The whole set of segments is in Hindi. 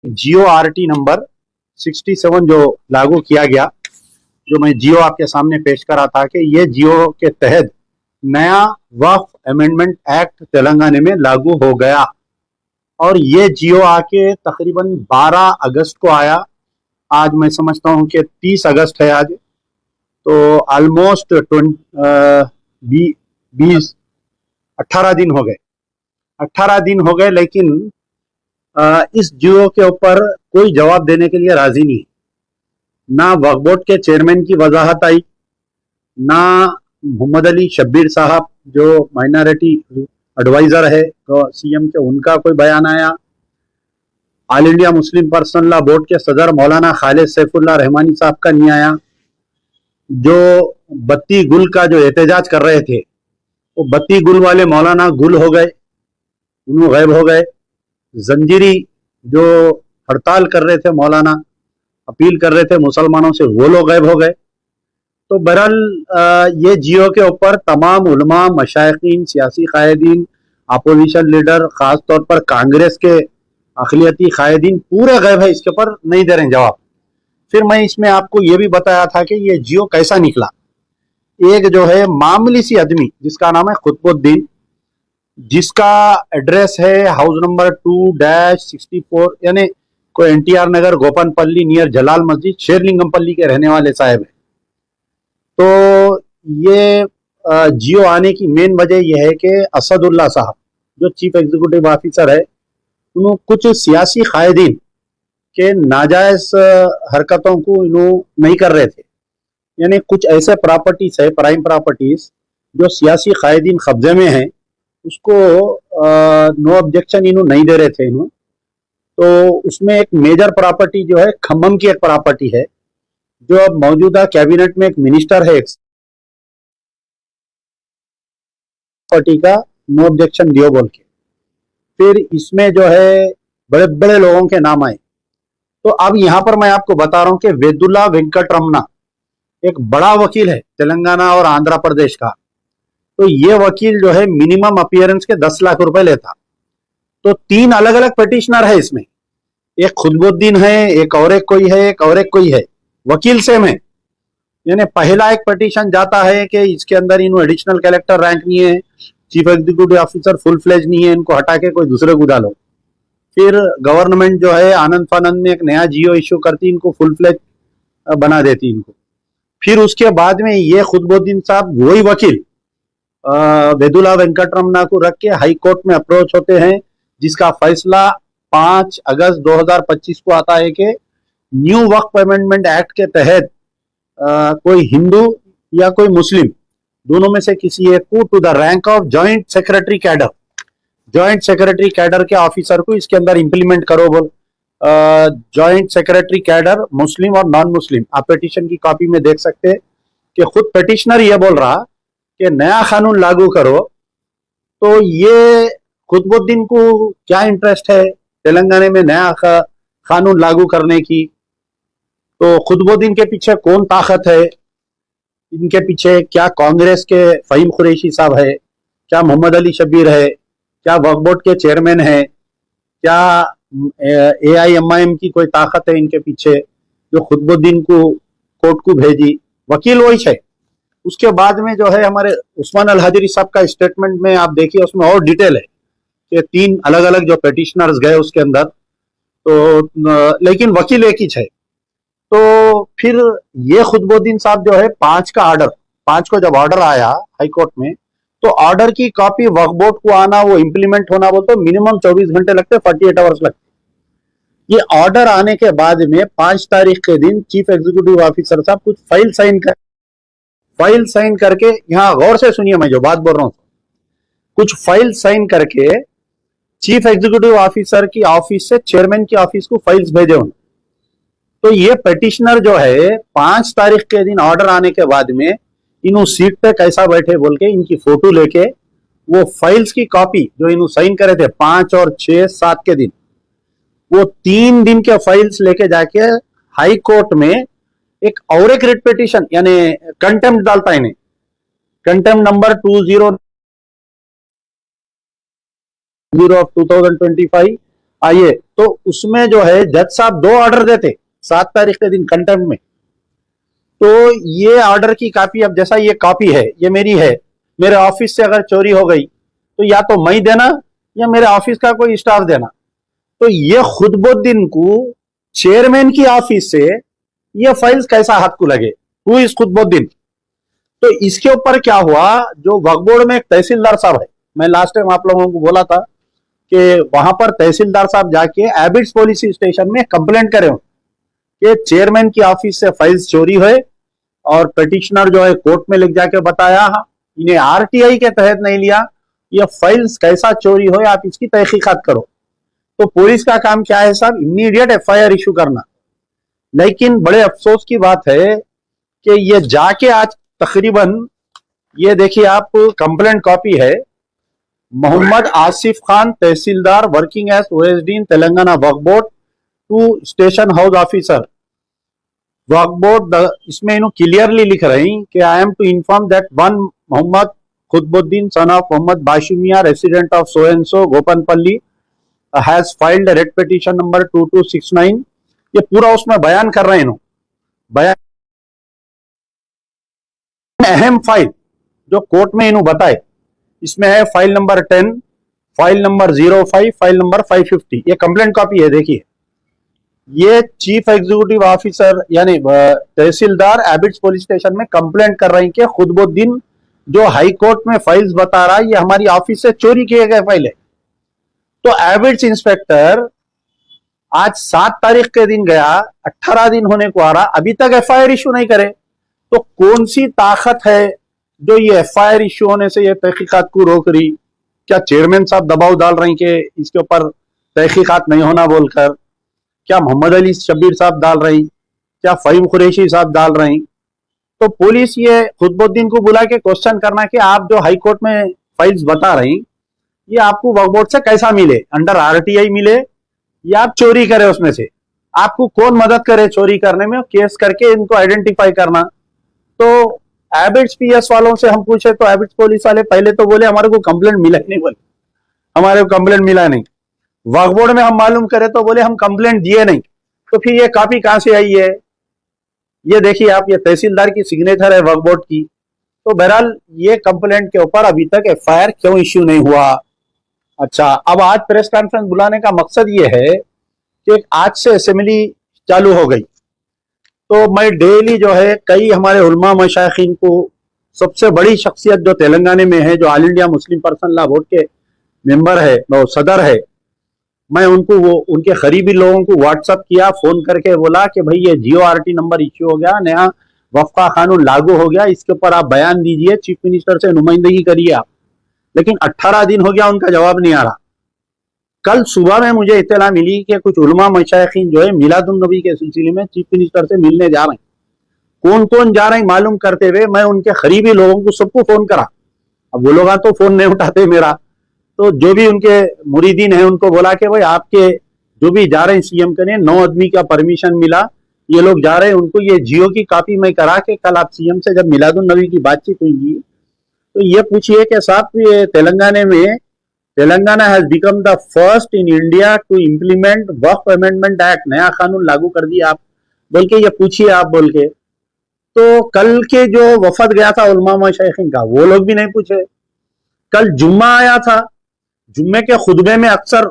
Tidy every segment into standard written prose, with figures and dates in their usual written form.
जियो आरटी नंबर 67 जो लागू किया गया, जो मैं जियो आपके सामने पेश करा था कि ये जियो के तहत नया वक्फ अमेंडमेंट एक्ट तेलंगाना में लागू हो गया और ये जियो आके तकरीबन 12 अगस्त को आया। आज मैं समझता हूं कि 30 अगस्त है आज, तो ऑलमोस्ट 18 दिन हो गए। 18 दिन हो गए, लेकिन इस जियो के ऊपर कोई जवाब देने के लिए राजी नहीं। ना वक्फ बोर्ड के चेयरमैन की वजाहत आई, ना मोहम्मद अली शब्बीर साहब जो माइनॉरिटी एडवाइजर है तो सीएम के, उनका कोई बयान आया। All India Muslim personal law board के सदर मौलाना खालिद सैफुल्लाह रहमानी साहब का नहीं आया। जो बत्ती गुल का जो एहतजाज कर रहे थे, वो बत्ती गुल वाले मौलाना गुल हो गए, उन्होंने गायब हो गए। जंजीरी जो हड़ताल कर रहे थे, मौलाना अपील कर रहे थे मुसलमानों से, वो लोग गायब हो गए। तो बहरहाल ये जियो के ऊपर तमाम उलमा, मशाइखीन, सियासी कायदीन, अपोजिशन लीडर, खास तौर पर कांग्रेस के अखिलियती कायदीन पूरे गायब है, इसके ऊपर नहीं दे रहे जवाब। फिर मैं इसमें आपको ये भी बताया था कि ये जियो कैसा निकला। एक जो है मामूली सी आदमी जिसका नाम है कुतुबुद्दीन, जिसका एड्रेस है हाउस नंबर 2-64, यानी कोई एनटीआर नगर, गोपनपल्ली नियर जलाल मस्जिद, शेरलिंगमपल्ली के रहने वाले साहब है। तो ये जियो आने की मेन वजह यह है कि असदुल्ला साहब जो चीफ एग्जीक्यूटिव ऑफिसर है, उन्होंने कुछ सियासी कायदीन के नाजायज हरकतों को इन्होंने नहीं कर रहे थे। यानी कुछ ऐसे प्रॉपर्टीज है, प्राइम प्रॉपर्टीज, जो सियासी कायदीन कब्जे में है, उसको नो ऑब्जेक्शन इन्हों नहीं दे रहे थे इन्हों। तो उसमें एक मेजर प्रॉपर्टी जो है खम्मम की एक प्रॉपर्टी है, जो अब मौजूदा कैबिनेट में एक मिनिस्टर है, एक प्रॉपर्टी का नो ऑब्जेक्शन दियो बोल के। फिर इसमें जो है बड़े बड़े लोगों के नाम आए। तो अब यहां पर मैं आपको बता रहा हूं कि वेदुला वेंकटरमना एक बड़ा वकील है तेलंगाना और आंध्र प्रदेश का। तो ये वकील जो है मिनिमम अपीयरेंस के 10 लाख रुपए लेता। तो 3 अलग अलग पिटिशनर है इसमें, एक खुदबुद्दीन है, एक और एक कोई है, एक और एक कोई है, वकील सेम है। यानी पहला एक पिटिशन जाता है कि इसके अंदर इन्हों एडिशनल कलेक्टर रैंक नहीं है, chief executive officer full fledge नहीं है, इनको हटा के कोई दूसरे को डालो। फिर गवर्नमेंट जो है आनंद फानंद में एक नया जियो इश्यू करती, इनको फुल फ्लेज बना देती इनको। फिर उसके बाद में ये खुदबुद्दीन साहब, वही वकील वेदुला वेंकटरमना को रख के हाई कोर्ट में अप्रोच होते हैं, जिसका फैसला 5 अगस्त 2025 को आता है कि न्यू वक्फ अमेंडमेंट एक्ट के तहत कोई हिंदू या कोई मुस्लिम, दोनों में से किसी एक को to the rank of joint secretary cadre, joint secretary cadre के ऑफिसर को इसके अंदर इंप्लीमेंट करो बोल। जॉइंट सेक्रेटरी कैडर मुस्लिम और नॉन मुस्लिम, आप पिटिशन की कॉपी में देख सकते हैं कि खुद पिटिशनर ये बोल रहा कि नया कानून लागू करो। तो ये खुदबुद्दीन को क्या इंटरेस्ट है तेलंगाना में नया कानून लागू करने की? तो खुदबुद्दीन के पीछे कौन ताकत है, इनके पीछे क्या कांग्रेस के फहीम कुरैशी साहब है, क्या मोहम्मद अली शब्बीर है, क्या वक्फ बोर्ड के चेयरमैन है, क्या AIMIM की कोई ताकत है इनके पीछे जो खुदबुद्दीन को कोर्ट को भेजी? वकील वही है। उसके बाद में जो है हमारे उस्मान अल हाजिरी साहब का स्टेटमेंट में आप देखिए, उसमें और डिटेल है कि 3 अलग अलग जो पिटिशनर्स गए उसके अंदर, तो लेकिन वकील एक ही है। तो फिर ये खुदबुद्दीन साहब जो है 5 का ऑर्डर, 5 को जब ऑर्डर आया हाई कोर्ट में, तो ऑर्डर की कॉपी वक्फ बोर्ड को आना, वो इंप्लीमेंट होना बोलते मिनिमम 24 घंटे लगते, 48 आवर्स लगते। ये ऑर्डर आने के बाद में 5 तारीख के दिन चीफ एग्जीक्यूटिव ऑफिसर साहब कुछ फाइल साइन करके, यहां गौर से सुनिए मैं जो बात बोल रहा हूं, कुछ फाइल साइन करके चीफ एग्जीक्यूटिव ऑफिसर की ऑफिस से चेयरमैन की ऑफिस को फाइल्स भेजे उन्होंने। तो ये पिटिशनर जो है 5 तारीख के दिन ऑर्डर आने के बाद में इन्हों सीट पे कैसा बैठे बोल के इनकी फोटो लेके वो फाइल्स की कॉपी जो इन्हों साइन करे थे 5 और 6, 7 के दिन, वो 3 दिन के फाइल्स लेके जाके हाई कोर्ट में एक और एक रिट पिटिशन यानी कंटेम्प्ट डालता है इन्हें, कंटेम्प्ट नंबर 20 ऑफ 2025 आइए, तो उसमें जो है जज साहब 2 ऑर्डर देते 7 तारीख के दिन कंटेम्प्ट में। तो ये ऑर्डर की कॉपी, अब जैसा ये कॉपी है, ये मेरी है, मेरे ऑफिस से अगर चोरी हो गई तो या तो मैं देना या मेरे ऑफिस का कोई स्टाफ देना। तो ये खुतबुद्दीन को चेयरमैन की ऑफिस से ये फाइल्स कैसा हाथ को लगे? Who is Qutbuddin? तो इसके ऊपर क्या हुआ, जो वक्फ बोर्ड में एक तहसीलदार साहब है, मैं लास्ट टाइम आप लोगों को बोला था कि वहां पर तहसीलदार साहब जाके एबिट्स पुलिस स्टेशन में कंप्लेंट करे कि चेयरमैन की ऑफिस से फाइल्स चोरी हुए, और पिटिशनर जो है कोर्ट में लिख जाके बताया, इन्हें आरटीआई के तहत नहीं लिया, ये फाइल्स कैसा चोरी हो, आप इसकी तहकीकात करो। तो पुलिस का काम क्या है साहब? इमीडिएट एफआईआर इशू करना। लेकिन बड़े अफसोस की बात है कि ये जाके आज तकरीबन, ये देखिए आप कंप्लेंट कॉपी है, Mohammed Asif Khan tehsildar working as OSD in Telangana Waqf board to station house officer Waqf board. इसमें इन्हों क्लियरली लिख रहे हैं कि I am to inform that one Mohammed Qutbuddin son of Mohammed Bashumiya resident of so and so Gopanpalli has filed writ petition number 2269। ये पूरा उसमें बयान कर रहे हैं इन्हों, बयान अहम फाइल जो कोर्ट में इन्हों बताए, इसमें है file number 10, file number 05, file number 550। ये कंप्लेंट कॉपी है, देखिए। ये चीफ एग्जीक्यूटिव ऑफिसर यानी तहसीलदार एबिट्स पुलिस स्टेशन में कंप्लेंट कर रहे हैं कि खुतबुद्दीन जो हाई कोर्ट में फाइल्स बता रहा है, ये हमारी ऑफिस से चोरी किए गए फाइल है। तो एबिट्स इंस्पेक्टर आज 7 तारीख के दिन गया, 18 दिन होने को आ रहा, अभी तक एफआईआर इशू नहीं करे। तो कौन सी ताकत है जो ये एफआईआर इशू होने से ये तहकीकात को रोक रही? क्या चेयरमैन साहब दबाव डाल रहे हैं कि इसके ऊपर तहकीकात नहीं होना बोलकर? क्या मोहम्मद अली शब्बीर साहब डाल रहे हैं? क्या फहीम कुरैशी साहब डाल रहे हैं? तो पुलिस ये खुतबुद्दीन को बुला के क्वेश्चन करना कि आप जो हाई कोर्ट में फाइल्स बता रहे हैं, ये आपको वक्फ बोर्ड से कैसा मिले? अंडर आरटीआई मिले या आप चोरी करे उसमें से? आपको कौन मदद करे चोरी करने में? केस करके इनको आइडेंटिफाई करना। तो एबिट्स पीएस वालों से हम पूछे तो एबिट्स पुलिस वाले पहले तो बोले हमारे को कंप्लेंट मिला नहीं, बोले हमारे को कंप्लेंट मिला नहीं। वक्फ बोर्ड में हम मालूम करे तो बोले हम कंप्लेंट दिए नहीं। तो फिर ये कॉपी कहां से आई है? ये देखिए आप, ये तहसीलदार की सिग्नेचर है वक्फ बोर्ड की। तो बहरहाल ये कंप्लेंट के ऊपर अभी तक एफआईआर क्यों इश्यू नहीं हुआ? अच्छा, अब आज प्रेस कॉन्फ्रेंस बुलाने का मकसद ये है कि आज से असेंबली चालू हो गई, तो मैं डेली जो है कई हमारे उलमा मशाइखीन को, सबसे बड़ी शख्सियत जो तेलंगाना में है, जो all India Muslim person law board के मेंबर है, वो सदर है, मैं उनको, वो उनके करीबी लोगों को व्हाट्सअप किया, फोन करके बोला कि भाई ये जीओआरटी नंबर इश्यू हो गया, नया वफ़क़ा कानून लागू हो गया, इसके ऊपर आप बयान दीजिए, चीफ मिनिस्टर से नुमाइंदगी करिए आप। लेकिन 18 दिन हो गया, उनका जवाब नहीं आ रहा। कल सुबह में मुझे इत्तला मिली कि कुछ उलमा मशाइखीन जो है मिलादुन नबी के सिलसिले में चीफ मिनिस्टर से मिलने जा रहे हैं। कौन कौन जा रहे हैं मालूम करते हुए मैं उनके करीबी लोगों को सबको फोन करा। अब वो लोग तो फोन नहीं उठाते मेरा, तो जो भी उनके मुरीदीन है उनको बोला कि भाई आपके जो भी जा रहे हैं सीएम के लिए 9 आदमी का परमिशन मिला, ये लोग जा रहे हैं, उनको ये जियो की कॉपी में करा के कल आप सीएम से जब मिलादुन नबी की बातचीत हुई तो ये पूछिए कि साहब ये तेलंगाना में, Telangana has become the first in India to implement Waqf amendment act, नया कानून लागू कर दिया आप बोल के, ये पूछिए आप बोल के। तो कल के जो वफद गया था उलमा मशाइखीन का, वो लोग भी नहीं पूछे। कल जुम्मा आया था, जुम्मे के खुतबे में अक्सर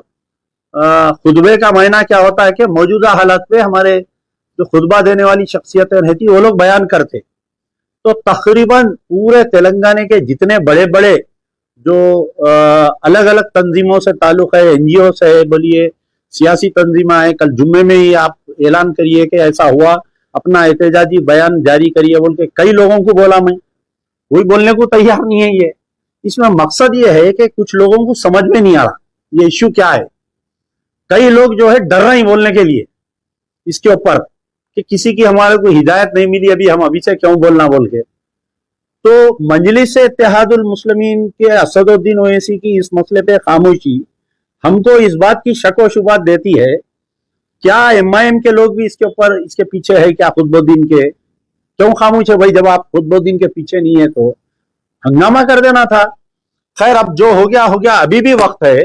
खुतबे का मायना क्या होता है कि मौजूदा हालत में हमारे जो खुतबा देने वाली शख्सियतें रहती वो लोग बयान करते। तो तकरीबन पूरे तेलंगाना के जितने बड़े बड़े जो अलग अलग तंजीमों से ताल्लुक है, एनजीओ से है, बोलिए सियासी तंजीमा है, कल जुम्मे में ही आप ऐलान करिए कि ऐसा हुआ, अपना एहतजाजी बयान जारी करिए बोल के कई लोगों को बोला, मैं कोई बोलने को तैयार नहीं है। ये इसमें मकसद ये है कि कुछ लोगों को समझ में नहीं आ रहा ये इश्यू क्या है। कई लोग जो है डर रहे हैं बोलने के लिए इसके ऊपर कि किसी की हमारे को हिदायत नहीं मिली, अभी हम अभी से क्यों बोलना बोल के। तो मजलिस इत्तेहादुल मुस्लिमीन के असदुद्दीन ओवैसी की इस मसले पे खामोशी हमको इस बात की शक व शुबहत देती है, क्या एमआईएम के लोग भी इसके ऊपर, इसके पीछे है क्या? खुतबुद्दीन के क्यों खामोश है भाई? जब आप खुतबुद्दीन के पीछे नहीं है तो हंगामा कर देना था। खैर अब जो हो गया हो गया, अभी भी वक्त है,